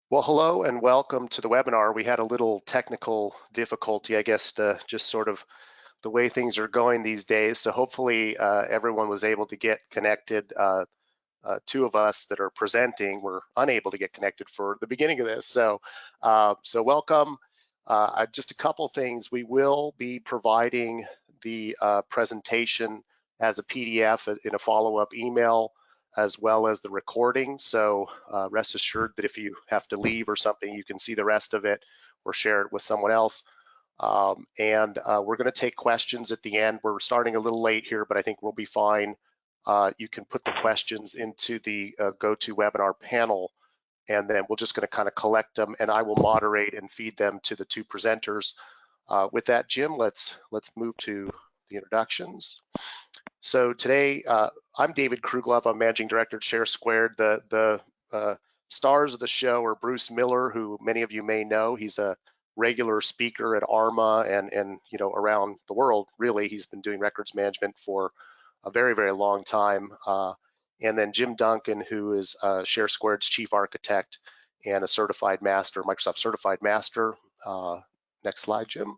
Well, hello and welcome to the webinar. We had a little technical difficulty, I guess, just sort of the way things are going these days. So hopefully everyone was able to get connected. Two of us that are presenting were unable to get connected for the beginning of this. So welcome. Just a couple things. We will be providing the presentation as a PDF in a follow-up email, as well as the recording. So rest assured that if you have to leave or something, you can see the rest of it or share it with someone else. We're going to take questions at the end. We're starting a little late here, but I think we'll be fine. You can put the questions into the GoToWebinar panel, and then we're just going to kind of collect them, and I will moderate and feed them to the two presenters. With that, Jim, let's move to the introductions. So today, I'm David Kruglov. I'm Managing Director at ShareSquared. The stars of the show are Bruce Miller, who many of you may know. He's a regular speaker at ARMA and around the world. Really, he's been doing records management for a very, very long time. And then Jim Duncan, who is ShareSquared's chief architect and a certified master, Microsoft certified master. Next slide, Jim.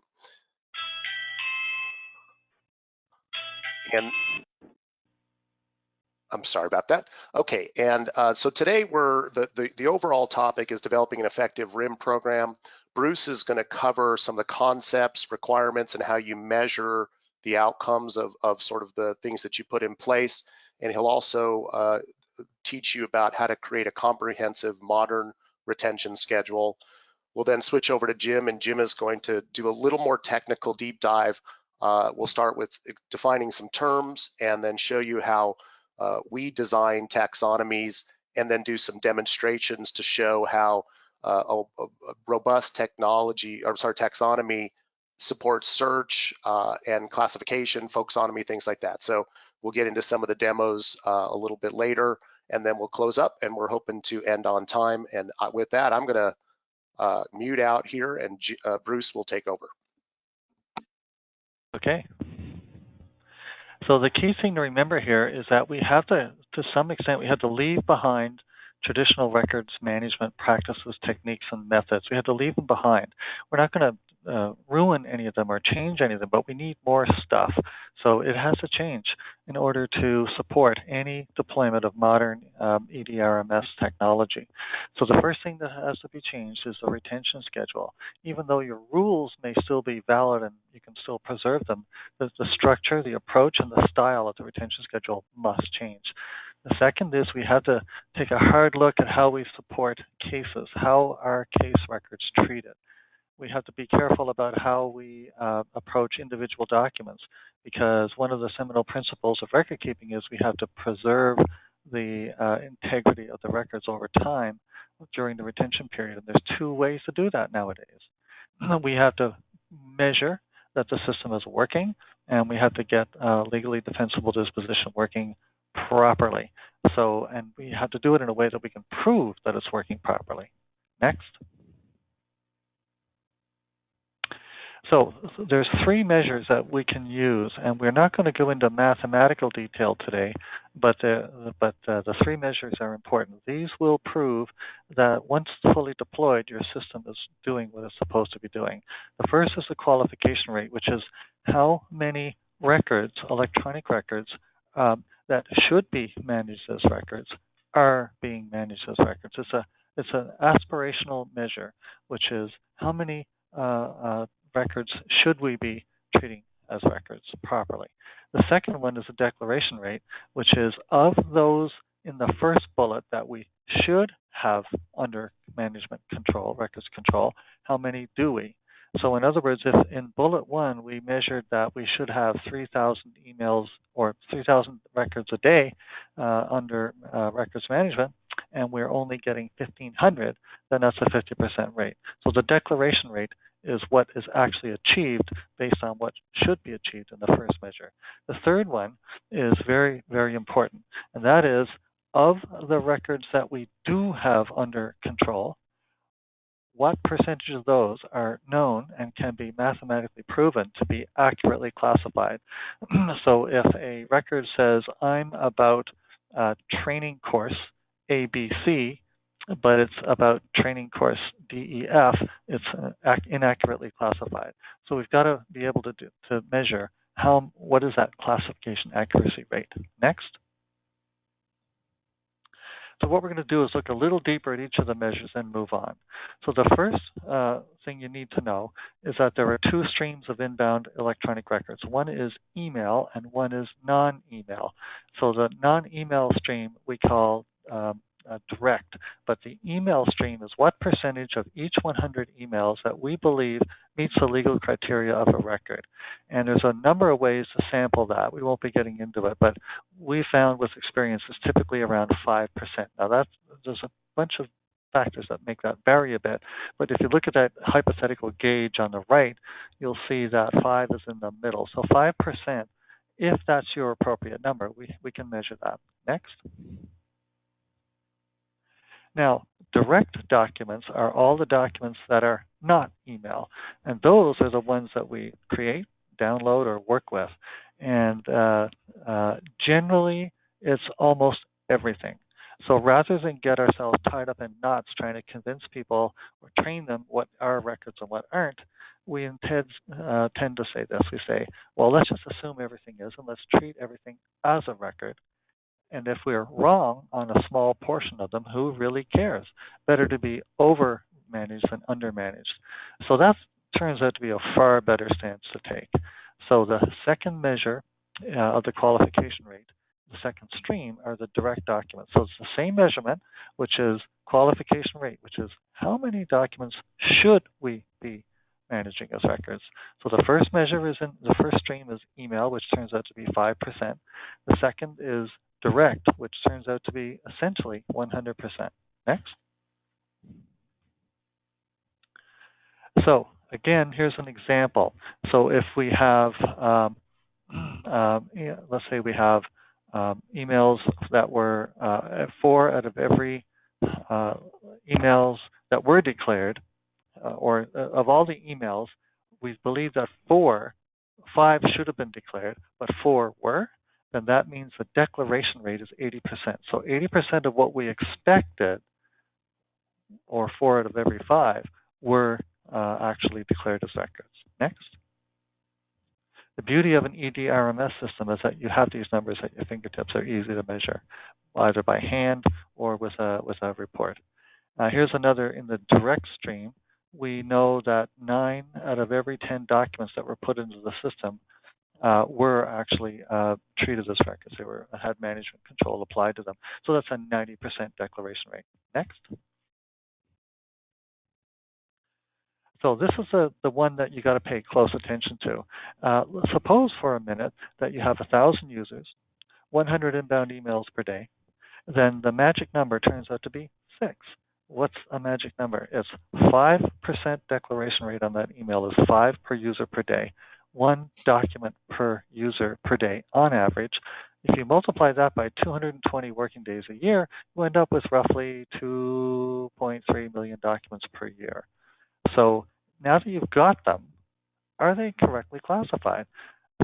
And I'm sorry about that. Okay, and so today the overall topic is developing an effective RIM program. Bruce is going to cover some of the concepts, requirements, and how you measure the outcomes of sort of the things that you put in place. And he'll also teach you about how to create a comprehensive modern retention schedule. We'll then switch over to Jim, and Jim is going to do a little more technical deep dive. We'll start with defining some terms and then show you how we design taxonomies, and then do some demonstrations to show how a robust taxonomy supports search and classification, folksonomy, things like that. So we'll get into some of the demos a little bit later, and then we'll close up, and we're hoping to end on time. And with that, I'm going to mute out here, and Bruce will take over. Okay. So the key thing to remember here is that we have to some extent, we have to leave behind traditional records management practices, techniques, and methods. We have to leave them behind. We're not going to ruin any of them or change any of them, but we need more stuff. So it has to change in order to support any deployment of modern EDRMS technology. So the first thing that has to be changed is the retention schedule. Even though your rules may still be valid and you can still preserve them, the structure, the approach, and the style of the retention schedule must change. The second is we have to take a hard look at how we support cases. How are case records treated? We have to be careful about how we approach individual documents, because one of the seminal principles of record keeping is we have to preserve the integrity of the records over time during the retention period. And there's two ways to do that nowadays. We have to measure that the system is working, and we have to get legally defensible disposition working properly. So, and we have to do it in a way that we can prove that it's working properly. Next. So there's three measures that we can use, and we're not going to go into mathematical detail today, but the three measures are important. These will prove that once fully deployed, your system is doing what it's supposed to be doing. The first is the qualification rate, which is how many records, electronic records, that should be managed as records are being managed as records. It's an aspirational measure, which is how many records should we be treating as records properly. The second one is a declaration rate, which is of those in the first bullet that we should have under management control, records control, how many do we? So in other words, if in bullet one we measured that we should have 3,000 emails or 3,000 records a day under records management, and we're only getting 1,500, then that's a 50% rate. So the declaration rate is what is actually achieved based on what should be achieved in the first measure. The third one is very, very important, and that is of the records that we do have under control, what percentage of those are known and can be mathematically proven to be accurately classified. So if a record says, I'm about training course ABC, but it's about training course DEF. It's inaccurately classified. So we've got to be able to measure what is that classification accuracy rate. Next. So what we're going to do is look a little deeper at each of the measures and move on. So the first thing you need to know is that there are two streams of inbound electronic records. One is email and one is non-email. So the non-email stream we call direct, but the email stream is what percentage of each 100 emails that we believe meets the legal criteria of a record. And there's a number of ways to sample that. We won't be getting into it, but we found with experience it's typically around 5%. Now there's a bunch of factors that make that vary a bit, but if you look at that hypothetical gauge on the right, you'll see that 5 is in the middle. So 5%, if that's your appropriate number, we can measure that. Next. Now, direct documents are all the documents that are not email, and those are the ones that we create, download, or work with. And generally, it's almost everything. So rather than get ourselves tied up in knots trying to convince people or train them what are records and what aren't, we instead tend to say this. We say, well, let's just assume everything is, and let's treat everything as a record. And if we're wrong on a small portion of them, who really cares? Better to be over-managed than under-managed. So that turns out to be a far better stance to take. So the second measure of the qualification rate, the second stream, are the direct documents. So it's the same measurement, which is qualification rate, which is how many documents should we be managing as records. So the first stream is email, which turns out to be 5%. The second is direct, which turns out to be essentially 100%. Next. So again, here's an example. So if we have, let's say we have emails that were 4 out of every emails that were declared, or of all the emails, we believe that 5 should have been declared, but 4 were, then that means the declaration rate is 80%. So 80% of what we expected, or 4 out of every 5, were actually declared as records. Next. The beauty of an EDRMS system is that you have these numbers at your fingertips. They're easy to measure, either by hand or with a report. Here's another in the direct stream. We know that 9 out of every 10 documents that were put into the system were actually treated as records. They had management control applied to them. So that's a 90% declaration rate. Next. So this is the one that you got to pay close attention to. Suppose for a minute that you have 1,000 users, 100 inbound emails per day. Then the magic number turns out to be 6. What's a magic number? It's 5% declaration rate on that email is 5 per user per day. 1 document per user per day on average. If you multiply that by 220 working days a year, you end up with roughly 2.3 million documents per year. So now that you've got them, are they correctly classified?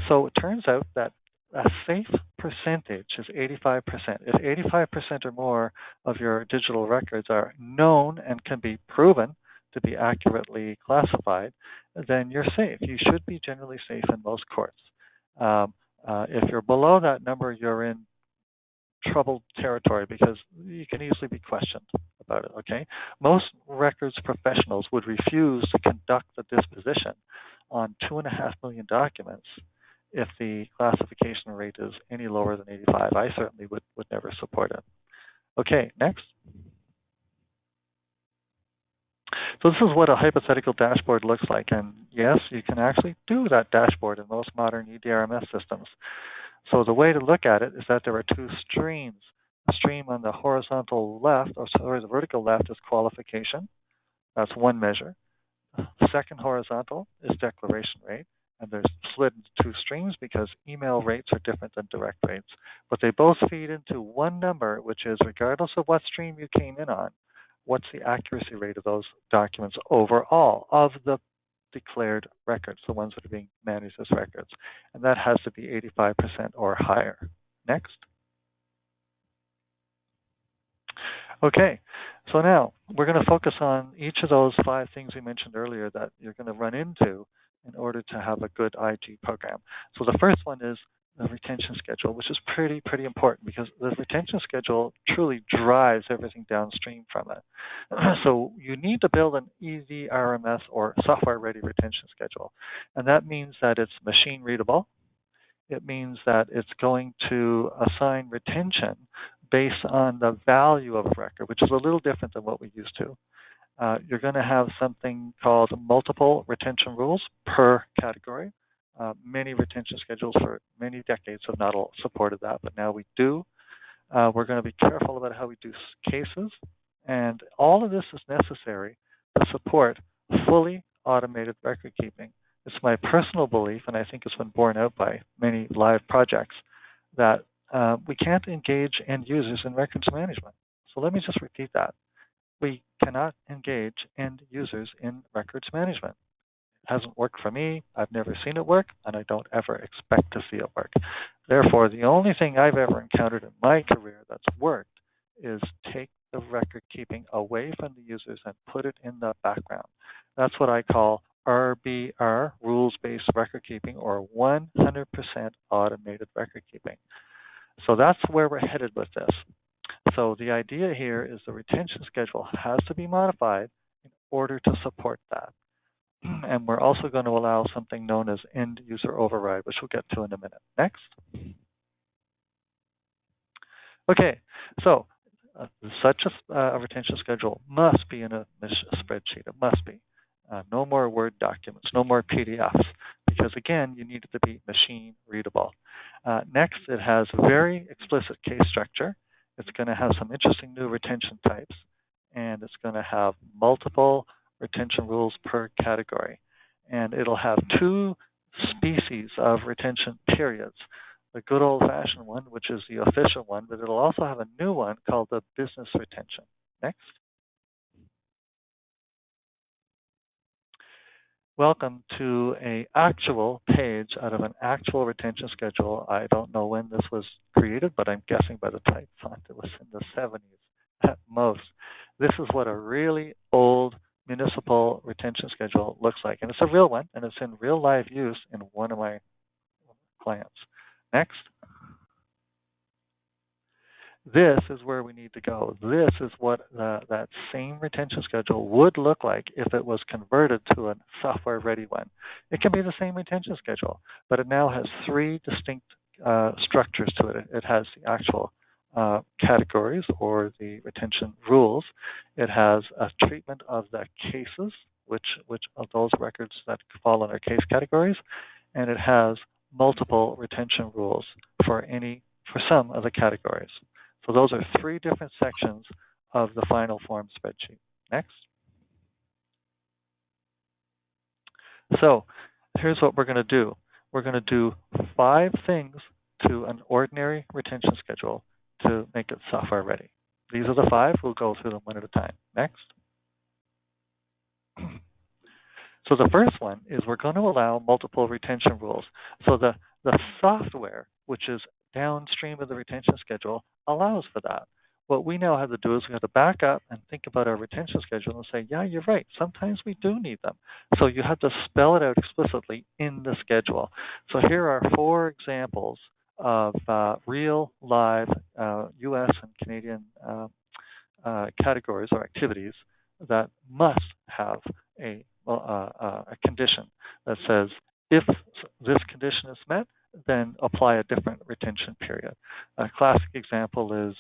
So it turns out that a safe percentage is 85%. If 85% or more of your digital records are known and can be proven to be accurately classified, then you're safe. You should be generally safe in most courts. If you're below that number, you're in troubled territory because you can easily be questioned about it, okay? Most records professionals would refuse to conduct the disposition on 2.5 million documents if the classification rate is any lower than 85. I certainly would never support it. Okay, next. So this is what a hypothetical dashboard looks like. And yes, you can actually do that dashboard in most modern EDRMS systems. So the way to look at it is that there are 2 streams. A stream on the horizontal left, or sorry, the vertical left is qualification. That's one measure. The second horizontal is declaration rate. And they're split into 2 streams because email rates are different than direct rates. But they both feed into one number, which is regardless of what stream you came in on, what's the accuracy rate of those documents overall of the declared records, the ones that are being managed as records. And that has to be 85% or higher. Next. Okay, So now we're going to focus on each of those 5 things we mentioned earlier that you're going to run into in order to have a good IG program. So the first one is the retention schedule, which is pretty important because the retention schedule truly drives everything downstream from it. So you need to build an EDRMS or software-ready retention schedule. And that means that it's machine readable. It means that it's going to assign retention based on the value of a record, which is a little different than what we used to. You're going to have something called multiple retention rules per category. Many retention schedules for many decades have not all supported that, but now we do. We're going to be careful about how we do cases, and all of this is necessary to support fully automated record keeping. It's my personal belief, and I think it's been borne out by many live projects, that we can't engage end users in records management. So let me just repeat that. We cannot engage end users in records management. It hasn't worked for me. I've never seen it work, and I don't ever expect to see it work. Therefore, the only thing I've ever encountered in my career that's worked is take the record keeping away from the users and put it in the background. That's what I call RBR, rules-based record keeping, or 100% automated record keeping. So that's where we're headed with this. So the idea here is the retention schedule has to be modified in order to support that. And we're also going to allow something known as end user override, which we'll get to in a minute. Next. Okay, so such a retention schedule must be in a spreadsheet. It must be. No more Word documents, no more PDFs, because again, you need it to be machine readable. Next, it has very explicit case structure. It's going to have some interesting new retention types, and it's going to have multiple retention rules per category. And it'll have 2 species of retention periods. The good old-fashioned one, which is the official one, but it'll also have a new one called the business retention. Next. Welcome to an actual page out of an actual retention schedule. I don't know when this was created, but I'm guessing by the type font it was in the 70s at most. This is what a really old municipal retention schedule looks like. And it's a real one, and it's in real live use in one of my clients. Next. This is where we need to go. This is what that same retention schedule would look like if it was converted to a software-ready one. It can be the same retention schedule, but it now has 3 distinct structures to it. It has the actual categories or the retention rules. It has a treatment of the cases, which of those records that fall under case categories, and it has multiple retention rules for some of the categories. So those are 3 different sections of the final form spreadsheet. Next. So here's what we're going to do. We're going to do 5 things to an ordinary retention schedule to make it software ready. These are the 5. We'll go through them one at a time. Next. So the first one is we're going to allow multiple retention rules. So the software, which is downstream of the retention schedule, allows for that. What we now have to do is we have to back up and think about our retention schedule and say, yeah, you're right. Sometimes we do need them. So you have to spell it out explicitly in the schedule. So here are 4 examples of real live U.S. and Canadian categories or activities that must have a condition that says, if this condition is met, then apply a different retention period. A classic example is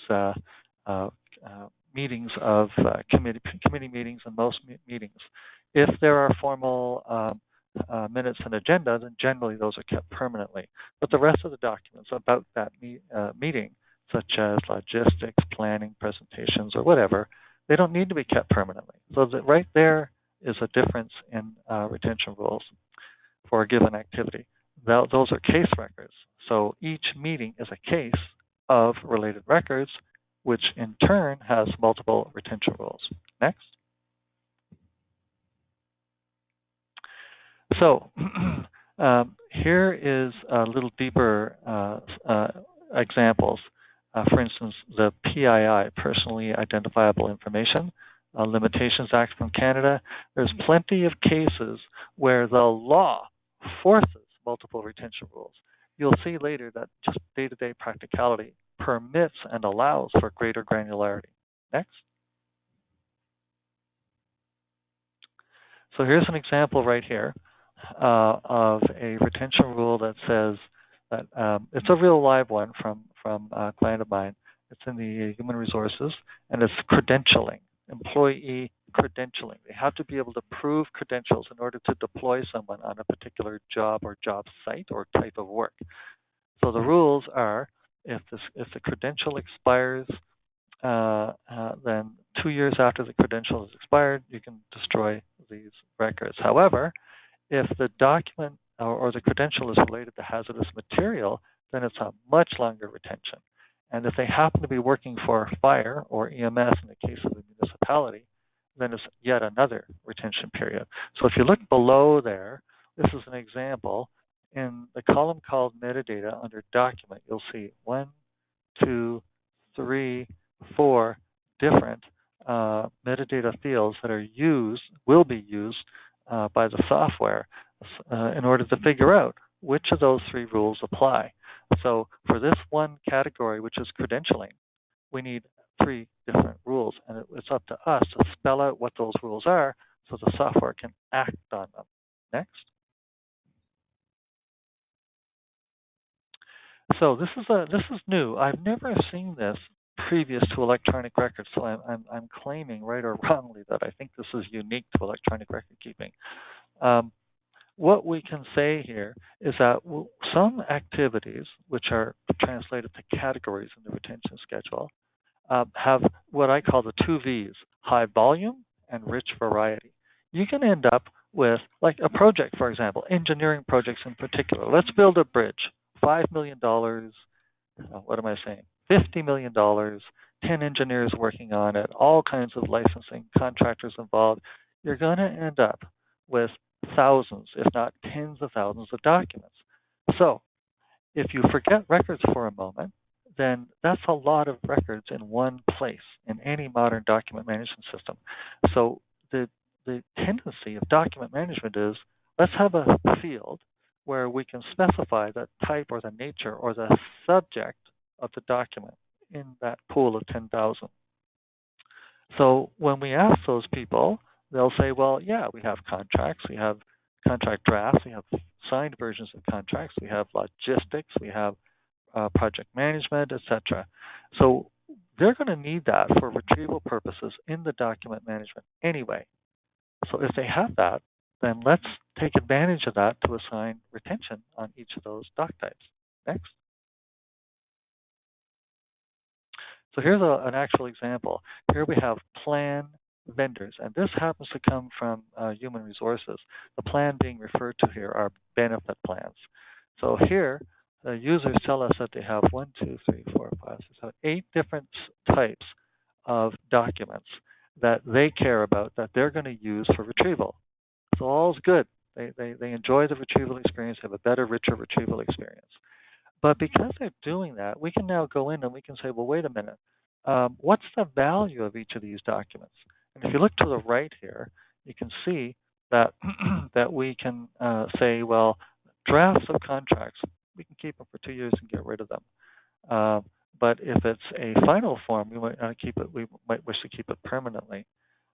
meetings of committee meetings and most meetings. If there are formal minutes and agenda, then generally those are kept permanently. But the rest of the documents about that meeting, such as logistics, planning, presentations, or whatever, they don't need to be kept permanently. So that right there is a difference in retention rules for a given activity. Those are case records. So each meeting is a case of related records, which in turn has multiple retention rules. Next. So here is a little deeper examples. For instance, the PII, Personally Identifiable Information, Limitations Act from Canada. There's plenty of cases where the law forces multiple retention rules. You'll see later that just day-to-day practicality permits and allows for greater granularity. Next. So here's an example right here of a retention rule that says that it's a real live one from a client of mine. It's in the human resources, and it's credentialing, employee credentialing. They have to be able to prove credentials in order to deploy someone on a particular job or job site or type of work. So the rules are, if the credential expires, then 2 years after the credential has expired, you can destroy these records. However, if the document or the credential is related to hazardous material, then it's a much longer retention. And if they happen to be working for fire or EMS in the case of the municipality, then it's yet another retention period. So if you look below there, this is an example. In the column called metadata under document, you'll see 1, 2, 3, 4 different metadata fields that are will be used by the software in order to figure out which of those 3 rules apply. So for this one category, which is credentialing, we need 3 different rules, and it's up to us to spell out what those rules are so the software can act on them. Next. So this is new. I've never seen this previous to electronic records, so I'm claiming, right or wrongly, that I think this is unique to electronic record keeping. What we can say here is that some activities, which are translated to categories in the retention schedule, have what I call the 2 V's, high volume and rich variety. You can end up with, like a project, for example, engineering projects in particular. Let's build a bridge, $5 million, what am I saying, $50 million, 10 engineers working on it, all kinds of licensing, contractors involved. You're going to end up with thousands, if not tens of thousands of documents. So if you forget records for a moment, then that's a lot of records in one place in any modern document management system. So the tendency of document management is, let's have a field where we can specify the type or the nature or the subject of the document in that pool of 10,000. So when we ask those people, they'll say, well, yeah, we have contracts, we have contract drafts, we have signed versions of contracts, we have logistics, we have project management, etc. So they're going to need that for retrieval purposes in the document management anyway. So if they have that, then let's take advantage of that to assign retention on each of those doc types. Next. So here's an actual example. Here we have plan vendors, and this happens to come from human resources. The plan being referred to here are benefit plans. So here, the users tell us that they have 1, 2, 3, 4, 5, 6, 7, 8 different types of documents that they care about that they're going to use for retrieval. So all's good. They enjoy the retrieval experience, have a better, richer retrieval experience. But because they're doing that, we can now go in and we can say, well, wait a minute. What's the value of each of these documents? And if you look to the right here, you can see that that we can say, well, drafts of contracts, we can keep them for 2 years and get rid of them. But if it's a final form, we might not keep it. We might wish to keep it permanently.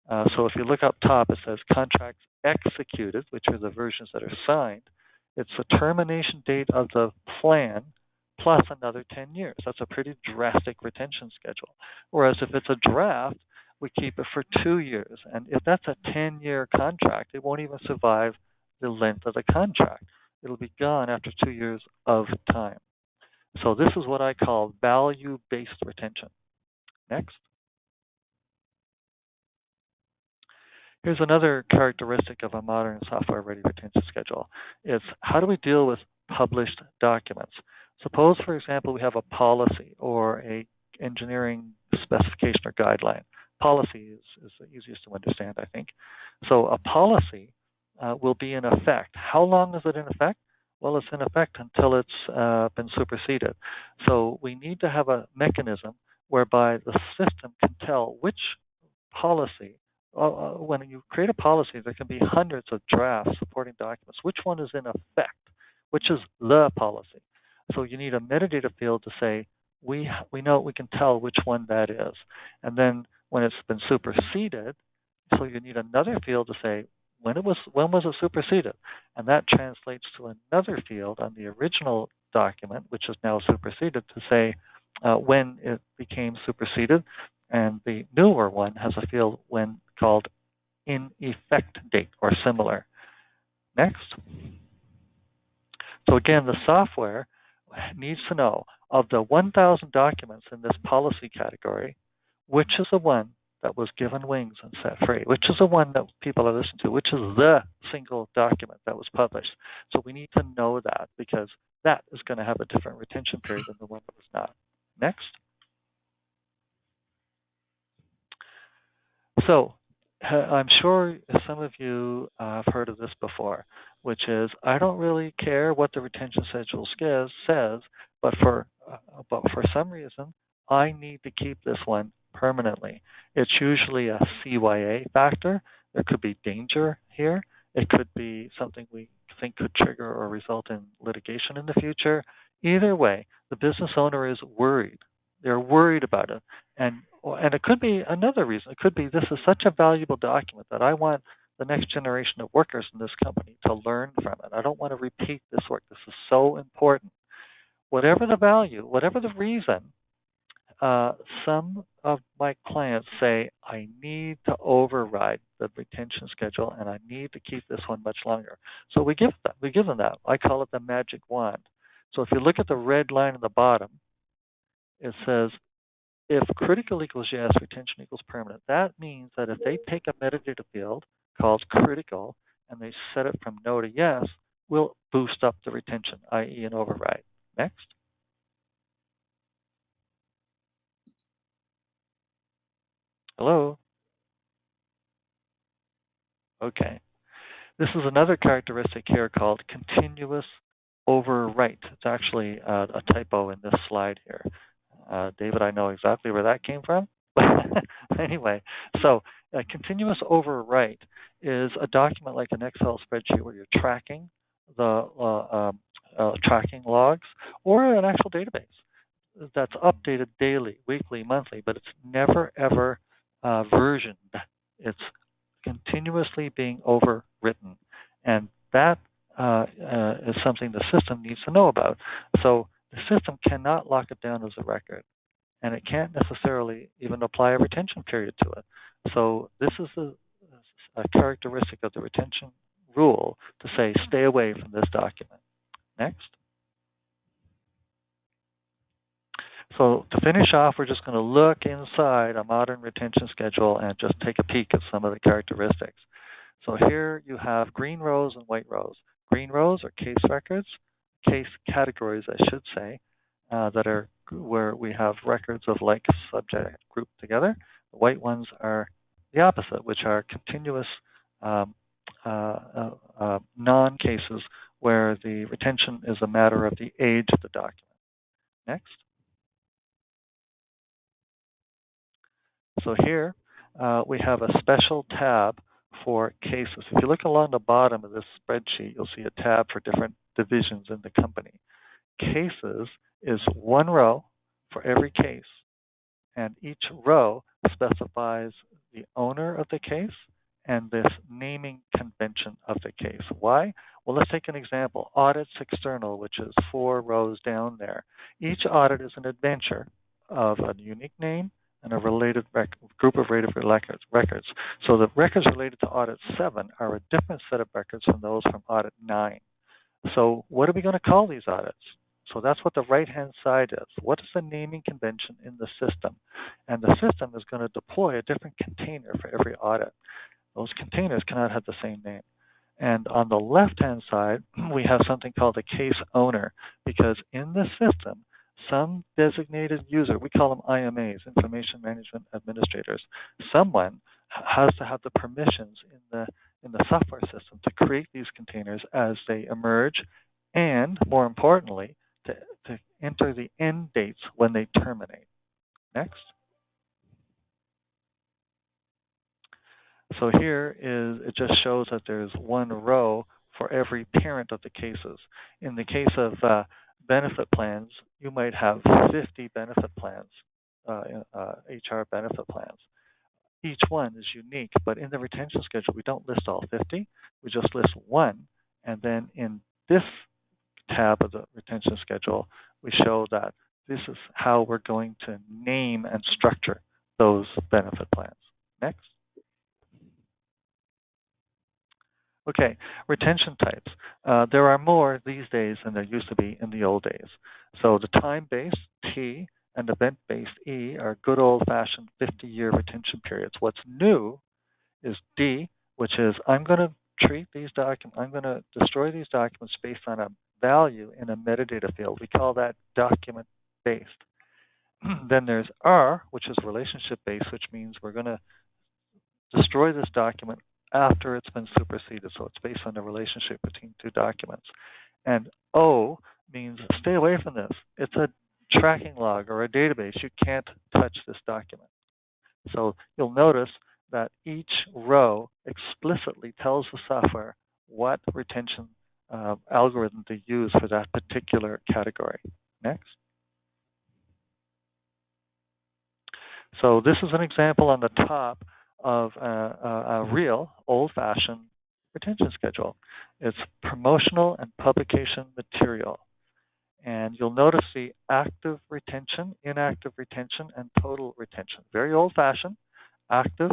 So if you look up top, it says contracts executed, which are the versions that are signed. It's the termination date of the plan plus another 10 years. That's a pretty drastic retention schedule. Whereas if it's a draft, we keep it for 2 years. And if that's a 10-year contract, it won't even survive the length of the contract. It'll be gone after 2 years of time. So this is what I call value-based retention. Next. Here's another characteristic of a modern software-ready retention schedule. It's how do we deal with published documents? Suppose, for example, we have a policy or a engineering specification or guideline. Policy is the easiest to understand, I think. So a policy will be in effect. How long is it in effect? Well, it's in effect until it's been superseded. So we need to have a mechanism whereby the system can tell which policy, when you create a policy, there can be hundreds of drafts supporting documents. Which one is in effect? Which is the policy? So you need a metadata field to say, we know, we can tell which one that is. And then when it's been superseded, so you need another field to say, when was it superseded? And that translates to another field on the original document, which is now superseded, to say when it became superseded. And the newer one has a field when called in effect date or similar. Next. So again, the software needs to know of the 1,000 documents in this policy category, which is the one that was given wings and set free, which is the one that people are listening to, which is the single document that was published. So we need to know that, because that is going to have a different retention period than the one that was not. Next. So I'm sure some of you have heard of this before, which is, I don't really care what the retention schedule says, but for some reason, I need to keep this one permanently. It's usually a CYA factor. There could be danger here. It could be something we think could trigger or result in litigation in the future. Either way, the business owner is worried. They're worried about it. And it could be another reason. It could be, this is such a valuable document that I want the next generation of workers in this company to learn from it. I don't want to repeat this work. This is so important. Whatever the value, whatever the reason, some of my clients say, I need to override the retention schedule and I need to keep this one much longer. So we give them that. I call it the magic wand. So if you look at the red line at the bottom, it says, if critical equals yes, retention equals permanent. That means that if they take a metadata field called critical and they set it from no to yes, we'll boost up the retention, i.e. an override. Next. Hello? Okay. This is another characteristic here called continuous overwrite. It's actually a typo in this slide here. David, I know exactly where that came from. Anyway, so a continuous overwrite is a document like an Excel spreadsheet where you're tracking the tracking logs, or an actual database that's updated daily, weekly, monthly, but it's never ever versioned. It's continuously being overwritten, and that is something the system needs to know about. So the system cannot lock it down as a record, and it can't necessarily even apply a retention period to it. So this is a characteristic of the retention rule to say, stay away from this document. Next. So to finish off, we're just going to look inside a modern retention schedule and just take a peek at some of the characteristics. So here you have green rows and white rows. Green rows are case records, case categories, I should say, that are where we have records of like subject grouped together. The white ones are the opposite, which are continuous non-cases where the retention is a matter of the age of the document. Next. So here we have a special tab for cases. If you look along the bottom of this spreadsheet, you'll see a tab for different divisions in the company. Cases is one row for every case, and each row specifies the owner of the case and this naming convention of the case. Why? Well, let's take an example. Audits external, which is 4 rows down there. Each audit is an adventure of a unique name and a related group of related records. So the records related to Audit 7 are a different set of records from those from Audit 9. So what are we going to call these audits? So that's what the right-hand side is. What is the naming convention in the system? And the system is going to deploy a different container for every audit. Those containers cannot have the same name. And on the left-hand side, we have something called a case owner, because in the system, some designated user, we call them IMAs, Information Management Administrators, someone has to have the permissions in the software system to create these containers as they emerge and more importantly, to enter the end dates when they terminate. Next. So here it just shows that there's one row for every parent of the cases. In the case of benefit plans, you might have 50 benefit plans, HR benefit plans. Each one is unique, but in the retention schedule, we don't list all 50. We just list one. And then in this tab of the retention schedule, we show that this is how we're going to name and structure those benefit plans. Next. Okay, retention types. There are more these days than there used to be in the old days. So the time-based, T, and event-based, E, are good old-fashioned 50-year retention periods. What's new is D, which is I'm going to treat these documents, I'm going to destroy these documents based on a value in a metadata field. We call that document-based. Then there's R, which is relationship-based, which means we're going to destroy this document after it's been superseded. So it's based on the relationship between two documents. And O means stay away from this. It's a tracking log or a database. You can't touch this document. So you'll notice that each row explicitly tells the software what retention algorithm to use for that particular category. Next. So this is an example on the top of a real old-fashioned retention schedule. It's promotional and publication material. And you'll notice the active retention, inactive retention, and total retention. Very old-fashioned. Active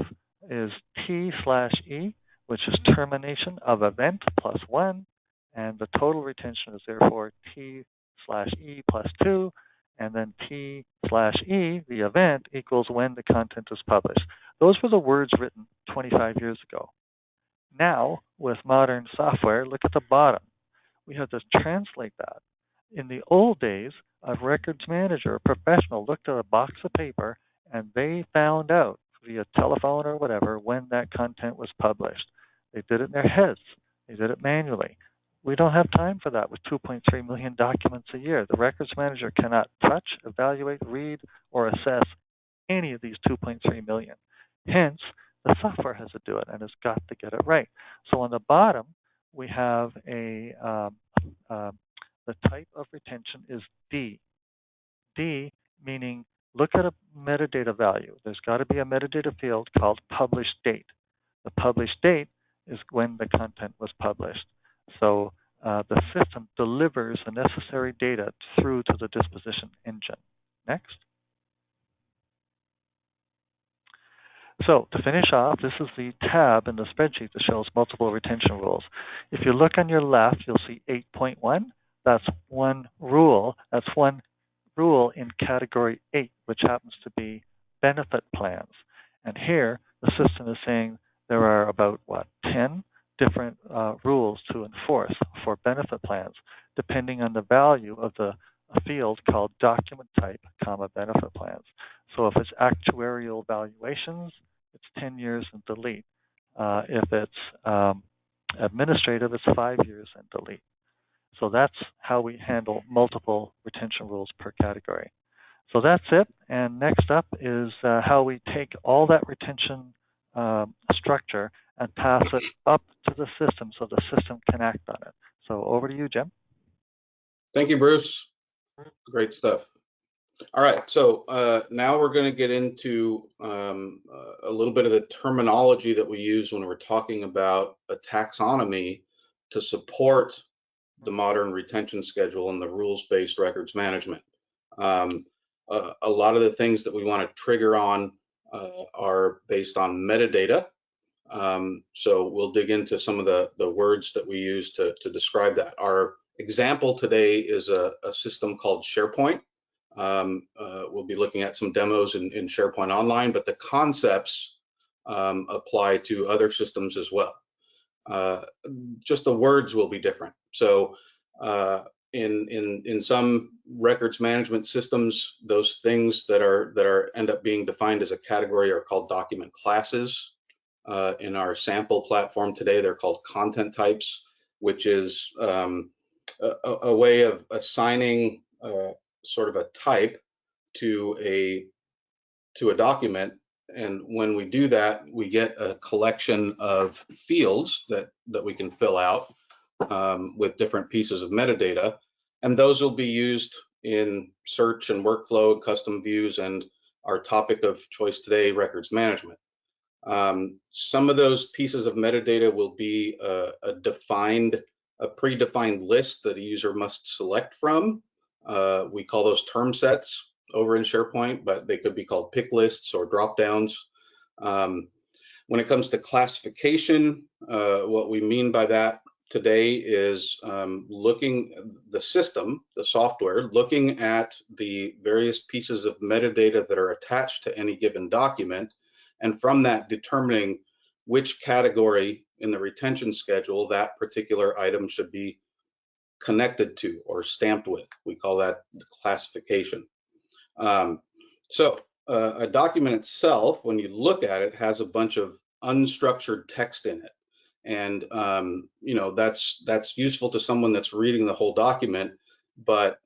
is T/E, which is termination of event plus 1, and the total retention is therefore T/E plus 2, and then T/E, the event, equals when the content is published. Those were the words written 25 years ago. Now, with modern software, look at the bottom. We have to translate that. In the old days, a records manager, a professional, looked at a box of paper and they found out via telephone or whatever when that content was published. They did it in their heads. They did it manually. We don't have time for that with 2.3 million documents a year. The records manager cannot touch, evaluate, read, or assess any of these 2.3 million. Hence, the software has to do it and has got to get it right. So on the bottom, we have the type of retention is D. D meaning look at a metadata value. There's got to be a metadata field called published date. The published date is when the content was published. So the system delivers the necessary data through to the disposition engine. Next. So to finish off, this is the tab in the spreadsheet that shows multiple retention rules. If you look on your left, you'll see 8.1. That's one rule. That's one rule in category 8, which happens to be benefit plans. And here, the system is saying there are about, 10 different rules to enforce for benefit plans, depending on the value of the field called document type, benefit plans. So if it's actuarial valuations, it's 10 years and delete. If it's administrative, it's 5 years and delete. So that's how we handle multiple retention rules per category. So that's it. And next up is how we take all that retention structure and pass it up to the system so the system can act on it. So over to you, Jim. Thank you, Bruce. Great stuff. All right, so now we're going to get into a little bit of the terminology that we use when we're talking about a taxonomy to support the modern retention schedule and the rules-based records management. A lot of the things that we want to trigger on are based on metadata. So we'll dig into some of the words that we use to describe that. Our example today is a system called SharePoint. We'll be looking at some demos in SharePoint Online, but the concepts apply to other systems as well. Just the words will be different. So in some records management systems, those things that end up being defined as a category are called document classes. In our sample platform today, they're called content types, which is a way of assigning sort of a type to a document. And when we do that, we get a collection of fields that we can fill out with different pieces of metadata. And those will be used in search and workflow and custom views and our topic of choice today, records management. Some of those pieces of metadata will be a predefined list that a user must select from. We call those term sets over in SharePoint, but they could be called pick lists or drop downs. When it comes to classification, what we mean by that today is the system, the software, looking at the various pieces of metadata that are attached to any given document, and from that determining which category in the retention schedule that particular item should be connected to or stamped with. We call that the classification. A document itself, when you look at it, has a bunch of unstructured text in it. And that's useful to someone that's reading the whole document, but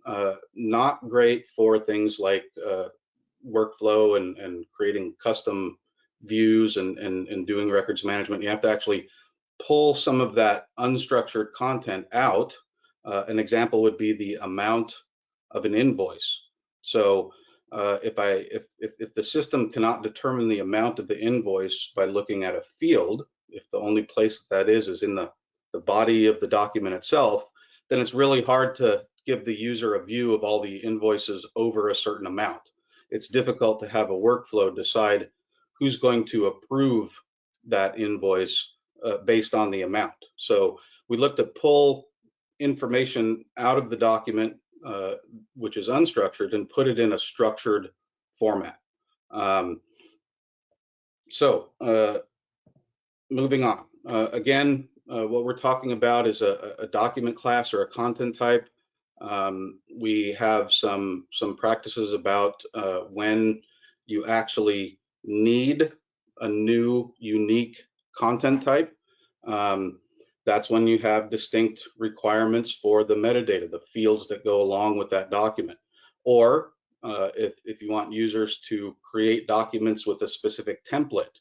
not great for things like workflow and creating custom views and doing records management. You have to actually pull some of that unstructured content out. An example would be the amount of an invoice. So if the system cannot determine the amount of the invoice by looking at a field, if the only place that is in the body of the document itself, then it's really hard to give the user a view of all the invoices over a certain amount. It's difficult to have a workflow decide who's going to approve that invoice based on the amount. So we look to pull information out of the document, which is unstructured, and put it in a structured format. Moving on. Again, what we're talking about is a document class or a content type. We have some practices about when you actually need a new unique content type. That's when you have distinct requirements for the metadata, the fields that go along with that document. Or if you want users to create documents with a specific template,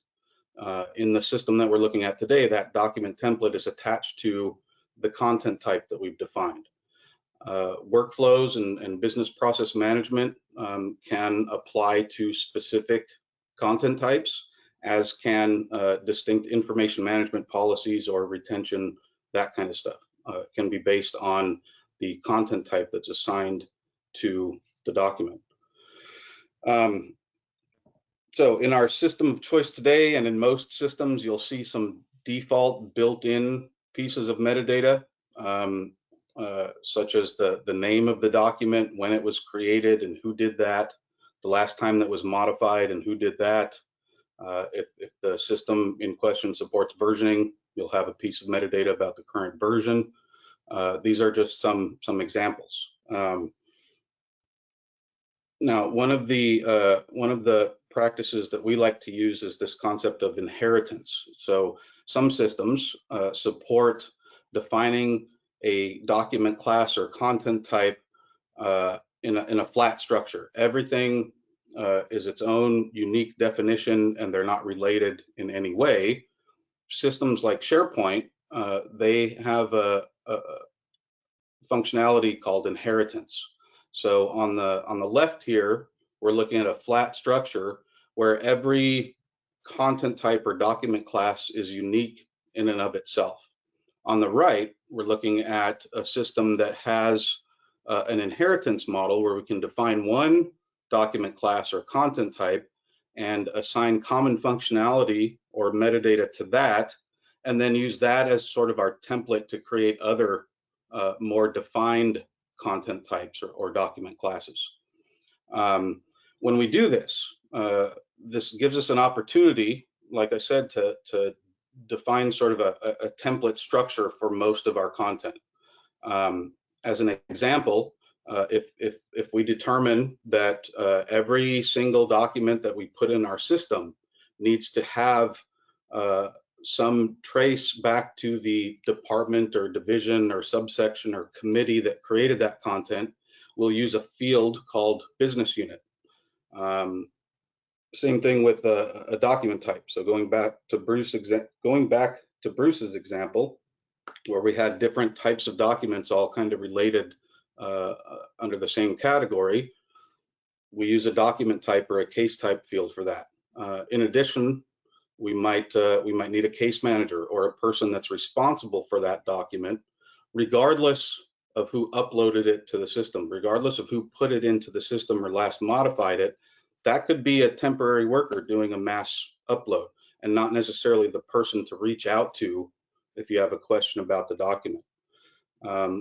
in the system that we're looking at today, that document template is attached to the content type that we've defined. Workflows and business process management can apply to specific content types, as can distinct information management policies or retention, that kind of stuff. Can be based on the content type that's assigned to the document. So in our system of choice today, and in most systems, you'll see some default built-in pieces of metadata, such as the name of the document, when it was created and who did that, the last time that was modified and who did that. If the system in question supports versioning, you'll have a piece of metadata about the current version. These are just some examples. Now, one of the practices that we like to use is this concept of inheritance. So some systems support defining a document class or content type in a flat structure. Everything is its own unique definition, and they're not related in any way. Systems like SharePoint, they have a functionality called inheritance. So on the left here, we're looking at a flat structure where every content type or document class is unique in and of itself. On the right, we're looking at a system that has an inheritance model where we can define one document class or content type and assign common functionality or metadata to that, and then use that as sort of our template to create other more defined content types or document classes. When we do this, this gives us an opportunity, like I said, to define sort of a template structure for most of our content. As an example, if we determine that every single document that we put in our system needs to have some trace back to the department or division or subsection or committee that created that content, we'll use a field called business unit. Same thing with a document type. So going back to Bruce's example, where we had different types of documents all kind of related under the same category, we use a document type or a case type field for that. In addition, we might need a case manager or a person that's responsible for that document, regardless of who uploaded it to the system, regardless of who put it into the system or last modified it. That could be a temporary worker doing a mass upload and not necessarily the person to reach out to if you have a question about the document.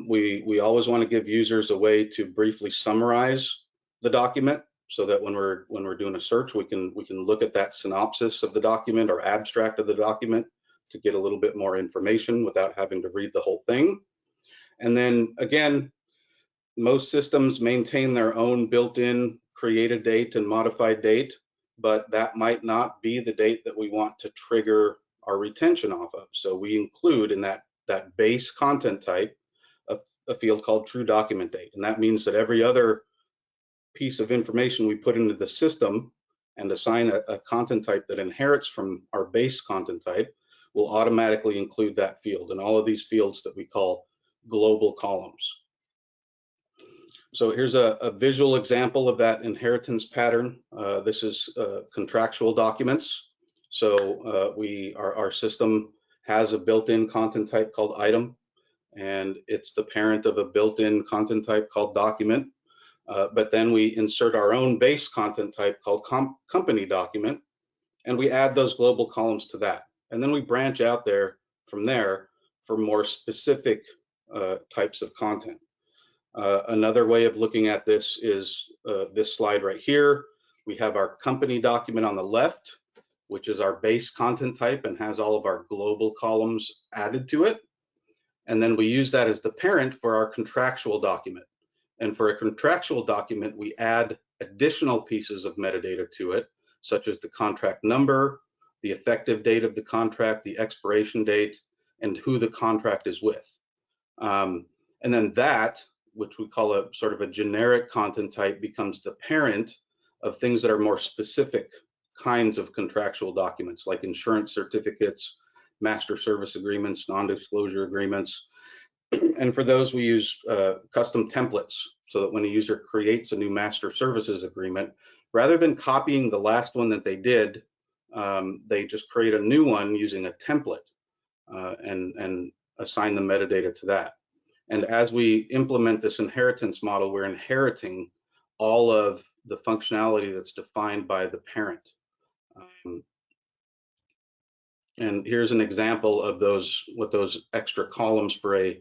We always want to give users a way to briefly summarize the document so that when we're doing a search, we can look at that synopsis of the document or abstract of the document to get a little bit more information without having to read the whole thing. And then again, most systems maintain their own built-in created date and modified date, but that might not be the date that we want to trigger our retention off of. So we include in that base content type a field called true document date. And that means that every other piece of information we put into the system and assign a content type that inherits from our base content type will automatically include that field and all of these fields that we call global columns. So here's a visual example of that inheritance pattern. This is contractual documents. So our system has a built-in content type called item, and it's the parent of a built-in content type called document. But then we insert our own base content type called company document, and we add those global columns to that. And then we branch out from there for more specific types of content. Another way of looking at this is this slide right here. We have our company document on the left, which is our base content type and has all of our global columns added to it. And then we use that as the parent for our contractual document. And for a contractual document, we add additional pieces of metadata to it, such as the contract number, the effective date of the contract, the expiration date, and who the contract is with. And then that, which we call a sort of a generic content type, becomes the parent of things that are more specific kinds of contractual documents, like insurance certificates, master service agreements, non-disclosure agreements. And for those, we use custom templates so that when a user creates a new master services agreement, rather than copying the last one that they did, they just create a new one using a template and assign the metadata to that. And as we implement this inheritance model, we're inheriting all of the functionality that's defined by the parent. And here's an example of what those extra columns for a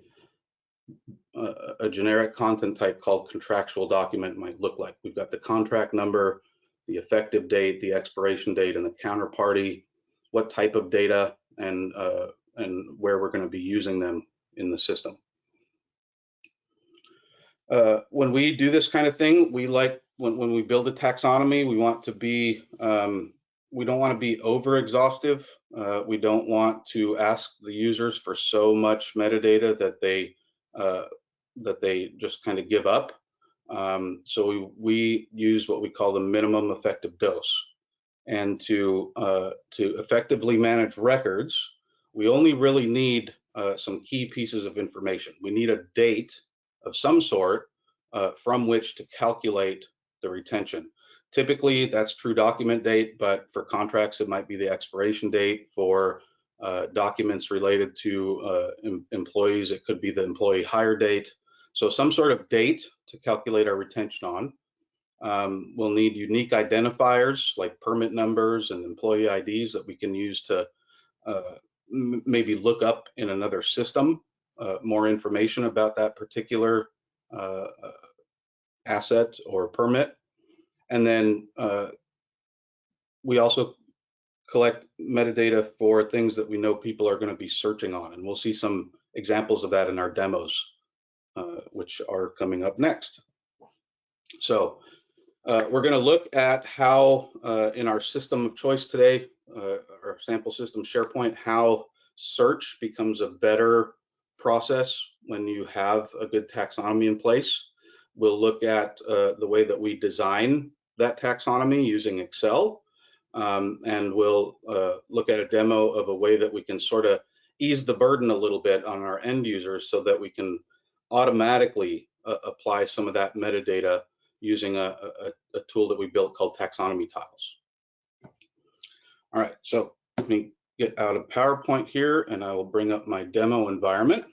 generic content type called contractual document might look like. We've got the contract number, the effective date, the expiration date, and the counterparty, what type of data, and where we're going to be using them in the system. When we do this kind of thing, we like when we build a taxonomy, we want to be we don't want to be over exhaustive. We don't want to ask the users for so much metadata that they just kind of give up. So we use what we call the minimum effective dose. And to effectively manage records, we only really need some key pieces of information. We need a date of some sort from which to calculate the retention. Typically, that's true document date, but for contracts, it might be the expiration date. For documents related to employees, it could be the employee hire date. So some sort of date to calculate our retention on. We'll need unique identifiers like permit numbers and employee IDs that we can use to maybe look up in another system more information about that particular asset or permit. And then we also collect metadata for things that we know people are going to be searching on. And we'll see some examples of that in our demos, which are coming up next. So we're going to look at how in our system of choice today, or sample system SharePoint, how search becomes a better process when you have a good taxonomy in place. We'll look at the way that we design that taxonomy using Excel, and we'll look at a demo of a way that we can sort of ease the burden a little bit on our end users so that we can automatically apply some of that metadata using a tool that we built called Taxonomy Tiles. All right, so let me get out of PowerPoint here and I will bring up my demo environment.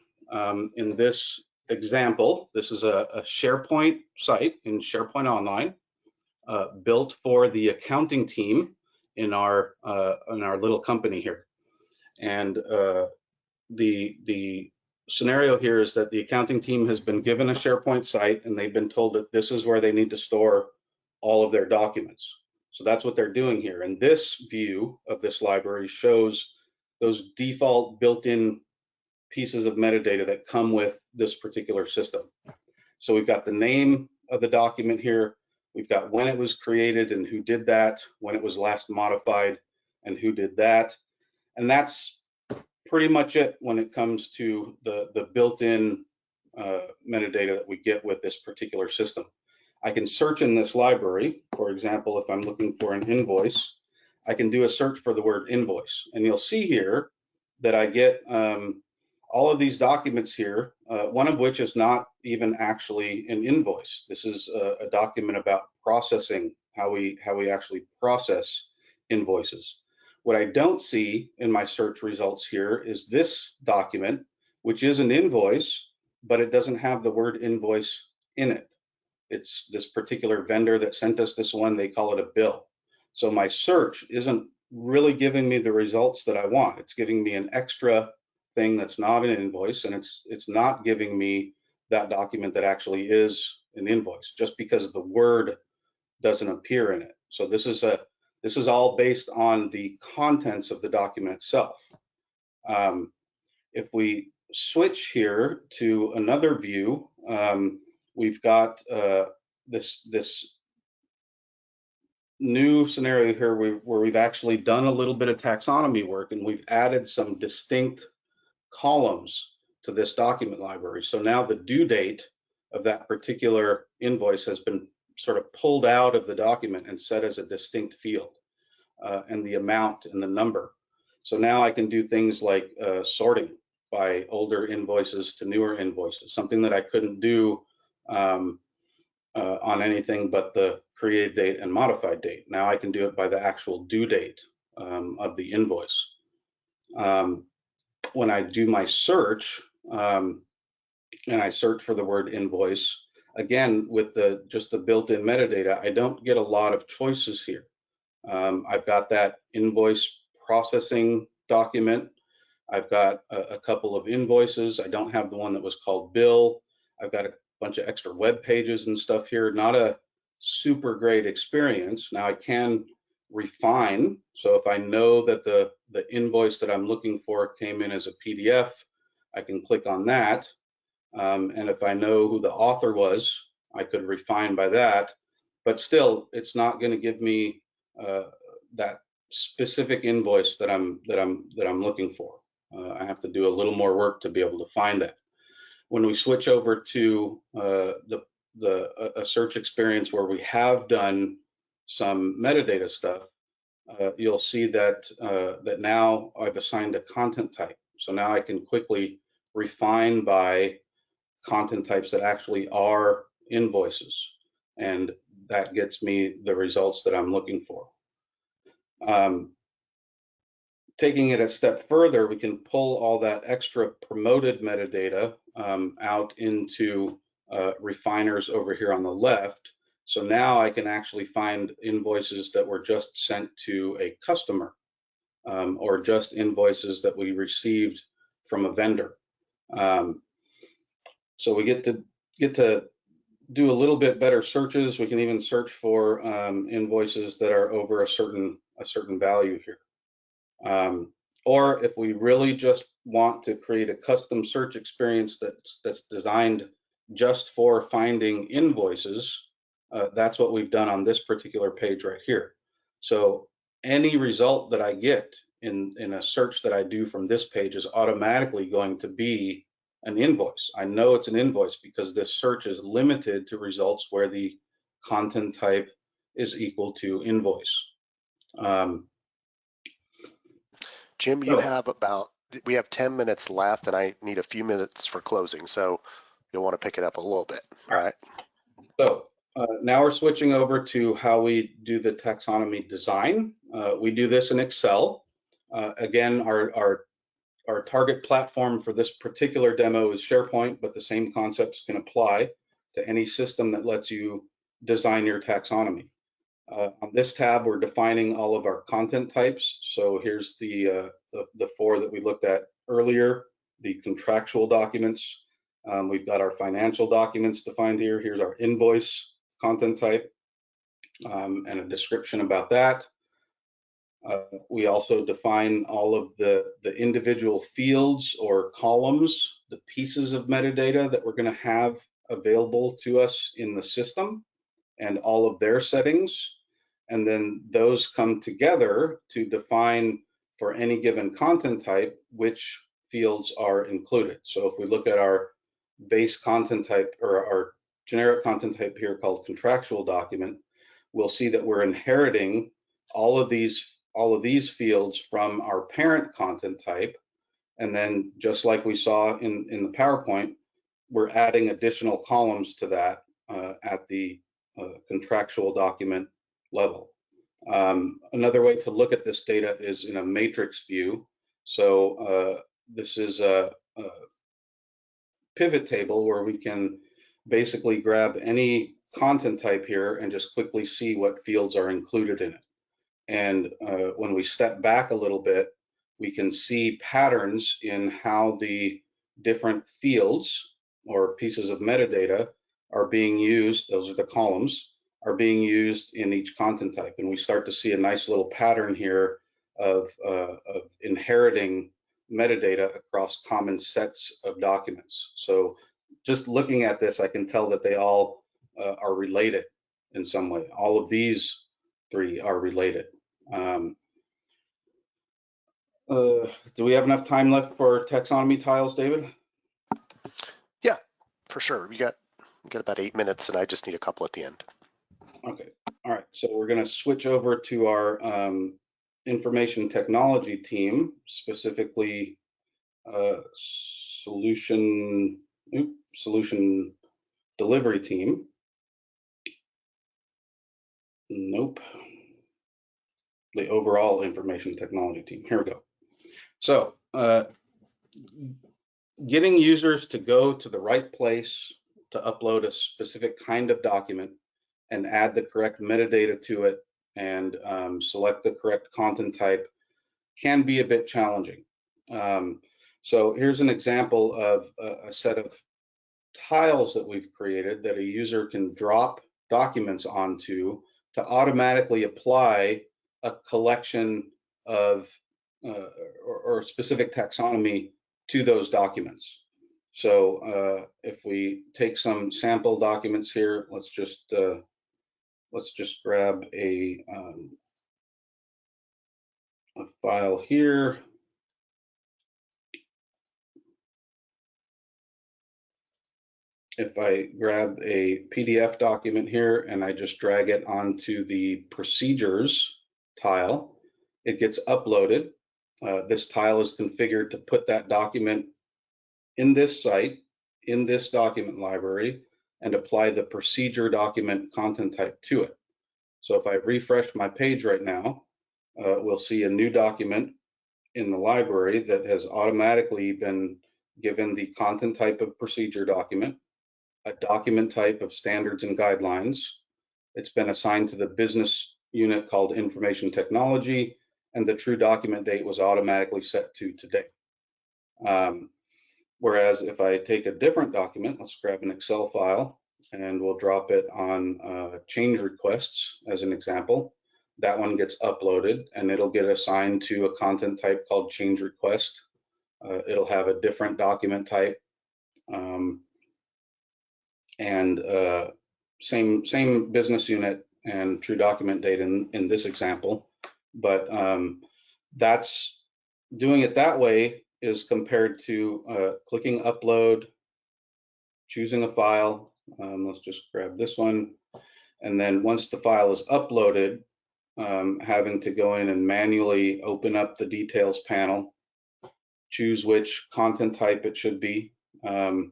In this example, this is a SharePoint site in SharePoint Online, built for the accounting team in our little company here. And the scenario here is that the accounting team has been given a SharePoint site and they've been told that this is where they need to store all of their documents. So that's what they're doing here. And this view of this library shows those default built-in pieces of metadata that come with this particular system. So we've got the name of the document here. We've got when it was created and who did that, when it was last modified and who did that. And that's pretty much it when it comes to the built-in metadata that we get with this particular system. I can search in this library. For example, if I'm looking for an invoice, I can do a search for the word invoice. And you'll see here that I get all of these documents here, one of which is not even actually an invoice. This is a document about processing, how we actually process invoices. What I don't see in my search results here is this document, which is an invoice, but it doesn't have the word invoice in it. It's this particular vendor that sent us this one, they call it a bill. So my search isn't really giving me the results that I want. It's giving me an extra thing that's not an invoice, and it's not giving me that document that actually is an invoice, just because the word doesn't appear in it. So this is all based on the contents of the document itself. If we switch here to another view, we've got this new scenario here where we've actually done a little bit of taxonomy work and we've added some distinct columns to this document library. So now the due date of that particular invoice has been sort of pulled out of the document and set as a distinct field, and the amount and the number. So now I can do things like sorting by older invoices to newer invoices, something that I couldn't do on anything but the created date and modified date. Now I can do it by the actual due date of the invoice. When I do my search, and I search for the word invoice, again, with just the built-in metadata, I don't get a lot of choices here. I've got that invoice processing document. I've got a couple of invoices. I don't have the one that was called bill. I've got a bunch of extra web pages and stuff here. Not a super great experience. Now I can refine. So if I know that the invoice that I'm looking for came in as a PDF, I can click on that. And if I know who the author was, I could refine by that. But still, it's not going to give me that specific invoice that I'm looking for. I have to do a little more work to be able to find that. When we switch over to a search experience where we have done some metadata stuff, you'll see that that now I've assigned a content type. So now I can quickly refine by content types that actually are invoices, and that gets me the results that I'm looking for. Taking it a step further, we can pull all that extra promoted metadata out into refiners over here on the left. So now I can actually find invoices that were just sent to a customer, or just invoices that we received from a vendor. So we get to do a little bit better searches. We can even search for invoices that are over a certain value here. Or if we really just want to create a custom search experience that's designed just for finding invoices, that's what we've done on this particular page right here. So any result that I get in a search that I do from this page is automatically going to be an invoice. I know it's an invoice because this search is limited to results where the content type is equal to invoice. Jim, we have 10 minutes left, and I need a few minutes for closing, so you'll want to pick it up a little bit. All right. So now we're switching over to how we do the taxonomy design. We do this in Excel. Again, our target platform for this particular demo is SharePoint, but the same concepts can apply to any system that lets you design your taxonomy. On this tab, we're defining all of our content types. So here's the 4 that we looked at earlier, the contractual documents. We've got our financial documents defined here. Here's our invoice content type and a description about that. We also define all of the individual fields or columns, the pieces of metadata that we're going to have available to us in the system and all of their settings. And then those come together to define for any given content type which fields are included. So if we look at our base content type or our generic content type here called contractual document, we'll see that we're inheriting all of these fields from our parent content type. And then just like we saw in the PowerPoint, we're adding additional columns to that at the contractual document level. Another way to look at this data is in a matrix view. So this is a pivot table where we can basically grab any content type here and just quickly see what fields are included in it. And when we step back a little bit, we can see patterns in how the different fields or pieces of metadata are being used, those are the columns, are being used in each content type. And we start to see a nice little pattern here of inheriting metadata across common sets of documents. So just looking at this, I can tell that they all are related in some way. All of these 3 are related. Do we have enough time left for taxonomy tiles, David? Yeah, for sure. We got about 8 minutes, and I just need a couple at the end. Okay. All right. So we're going to switch over to our information technology team, specifically solution delivery team. Nope. The overall information technology team. Here we go. So getting users to go to the right place to upload a specific kind of document and add the correct metadata to it and select the correct content type can be a bit challenging. So here's an example of a set of tiles that we've created that a user can drop documents onto to automatically apply a collection of or specific taxonomy to those documents. So if we take some sample documents here, let's just grab a file here. If I grab a PDF document here and I just drag it onto the procedures tile, it gets uploaded. This tile is configured to put that document in this site, in this document library, and apply the procedure document content type to it. So if I refresh my page right now, we'll see a new document in the library that has automatically been given the content type of procedure document, a document type of standards and guidelines. It's been assigned to the business unit called information technology, and the true document date was automatically set to today. Whereas if I take a different document, let's grab an Excel file and we'll drop it on change requests as an example. That one gets uploaded and it'll get assigned to a content type called change request. It'll have a different document type and same business unit and true document date in this example, but That's doing it that way is compared to clicking upload, choosing a file. Let's just grab this one. And then once the file is uploaded, having to go in and manually open up the details panel, choose which content type it should be, and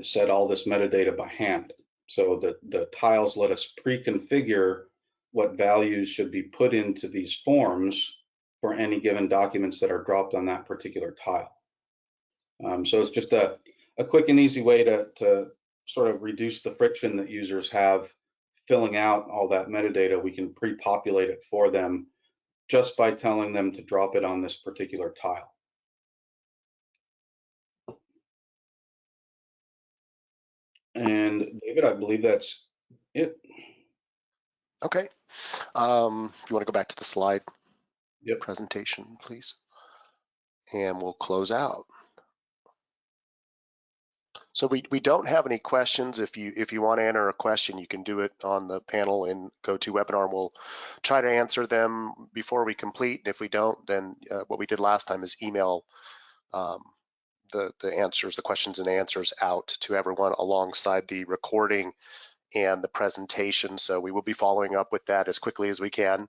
set all this metadata by hand. So the tiles let us pre-configure what values should be put into these forms for any given documents that are dropped on that particular tile. So it's just a quick and easy way to sort of reduce the friction that users have filling out all that metadata. We can pre-populate it for them just by telling them to drop it on this particular tile. And David, I believe that's it. Okay. If you want to go back to the slide Yep. presentation, please. And we'll close out. So we don't have any questions. If you want to enter a question, you can do it on the panel in GoToWebinar. We'll try to answer them before we complete. And if we don't, then what we did last time is email the answers, the questions and answers out to everyone alongside the recording and the presentation. So we will be following up with that as quickly as we can.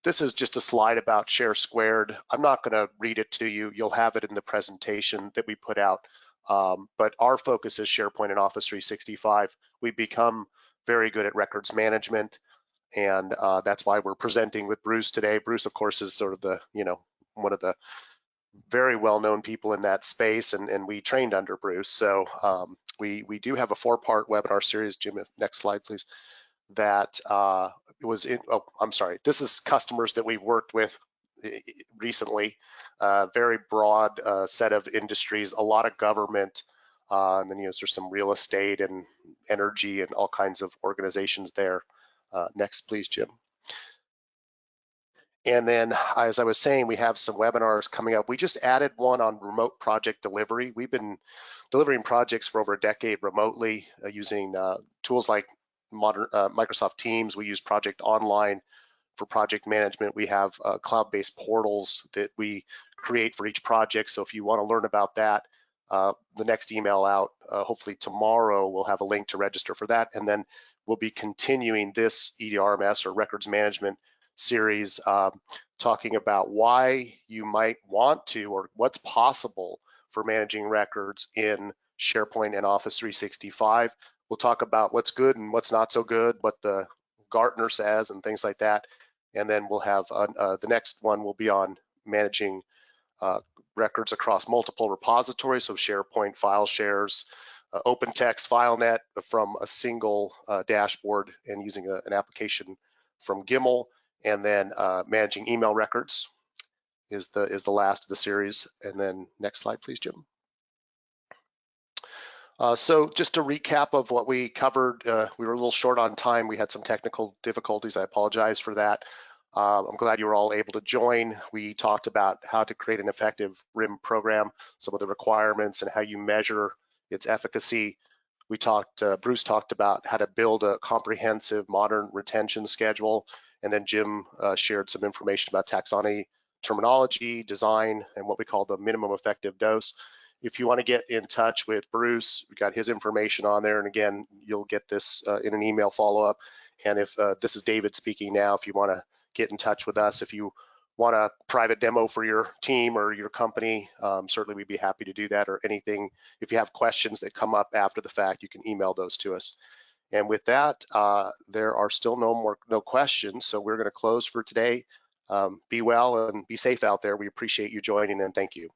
This is just a slide about ShareSquared. I'm not going to read it to you. You'll have it in the presentation that we put out. But our focus is SharePoint and Office 365. We've become very good at records management, and that's why we're presenting with Bruce today. Bruce, of course, is sort of the, one of the very well-known people in that space, and we trained under Bruce. So we do have a 4-part webinar series. Jim, next slide, please. That it was in, oh, I'm sorry. This is customers that we've worked with recently, very broad set of industries, a lot of government, and then there's some real estate and energy and all kinds of organizations there. Next, please, Jim. And then, as I was saying, we have some webinars coming up. We just added one on remote project delivery. We've been delivering projects for over a decade remotely using tools like modern Microsoft Teams. We use Project Online for project management. We have cloud-based portals that we create for each project. So if you want to learn about that, the next email out, hopefully tomorrow, we'll have a link to register for that. And then we'll be continuing this EDRMS or records management series, talking about why you might want to, or what's possible for managing records in SharePoint and Office 365. We'll talk about what's good and what's not so good, what the Gartner says and things like that. And then we'll have the next one will be on managing records across multiple repositories, so SharePoint file shares, OpenText FileNet from a single dashboard and using an application from Gimel, and then managing email records is the last of the series. And then next slide, please, Jim. So just a recap of what we covered, we were a little short on time. We had some technical difficulties. I apologize for that. I'm glad you were all able to join. We talked about how to create an effective RIM program, some of the requirements and how you measure its efficacy. We talked, Bruce talked about how to build a comprehensive modern retention schedule. And then Jim shared some information about taxonomy terminology, design, and what we call the minimum effective dose. If you want to get in touch with Bruce, we got his information on there. And again, you'll get this in an email follow-up. And if this is David speaking now, if you want to get in touch with us, if you want a private demo for your team or your company, certainly we'd be happy to do that, or anything. If you have questions that come up after the fact, you can email those to us. And with that, there are still no questions. So we're going to close for today. Be well and be safe out there. We appreciate you joining, and thank you.